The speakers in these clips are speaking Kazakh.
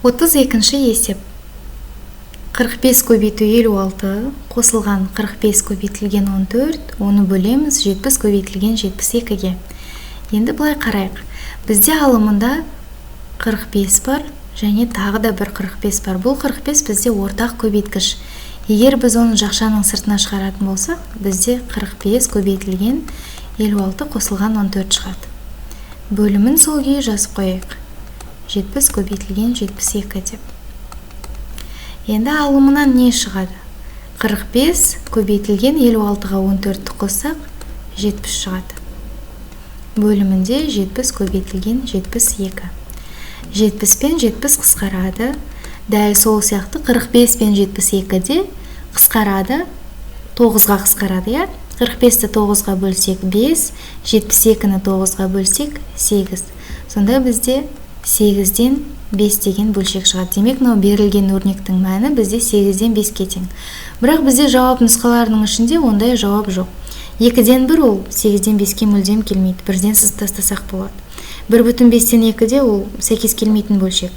32-ші есеп. 45 көбейту 56 қосылған 45 көбейтілген 14, оны бөлеміз 70 көбейтілген 72-ге. Енді былай қарайық. Бізде алымында 45 бар және тағы да бір 45 бар. Бұл 45 бізде ортақ көбейткіш. Егер біз оны жақшаның сыртына шығаратын болсақ, бізде 45 көбейтілген 56 қосылған 14 шығады. Бөлімін сол күйі жазып қойайық. 70 көбейтілген 72 деп. Енді алымынан не шығады? 45 көбейтілген 56-ға 14-ті қоссақ, 70 шығады. Бөлімінде 70 көбейтілген 72. 70 пен 70 қысқарады. Дәл сол сияқты 45 пен 72 де қысқарады. 9-ға қысқарады, 45-ті 9-ға бөлсек 5, 72-ні 9-ға бөлсек 8. Сонда бізде 8-ден 5 деген бөлшек шығады. Демек, мынау берілген өрнектің мәні бізде 8-ден 5-ке тең. Бірақ бізде жауап нұсқаларының ішінде ондай жауап жоқ. 2-ден 1 ол 8-ден 5-ке мүлдем келмейді. 1-ден сыз тастасақ болады. 1,5-тен 2-де ол сәйкес келмейтін бөлшек.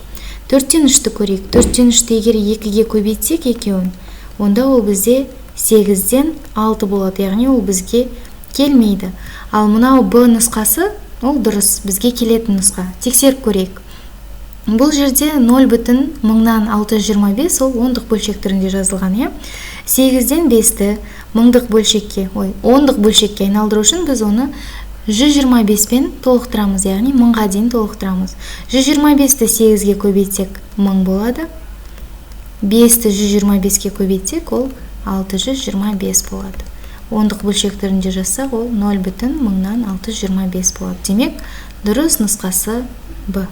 4-тен 3-ті көрейік. 4-тен 3-ті егер 2-ге көбейтсек екеуін, онда ол бізде 8-ден 6 болады. Яғни ол бізге келмейді. Ал мынау Б нұсқасы ол дұрыс, бізге келетін нұсқа. Тексеріп көрейік. Бұл жерде 0,1000-нан 625 ол ондық бөлшек түрінде жазылған, 8-ден 5-ті мыңдық бөлшекке, ондық бөлшекке айналдыру үшін біз оны 125-пен толықтырамыз, яғни 1000-ға дейін толықтырамыз. 125-ті 8-ге көбейтсек 1000 болады. 5-ті 125-ке көбейтсек ол 625 болады. Ондық бөлшек түрінде жазсақ ол 0,1000-нан 625 болады. Демек, дұрыс нұсқасы Б.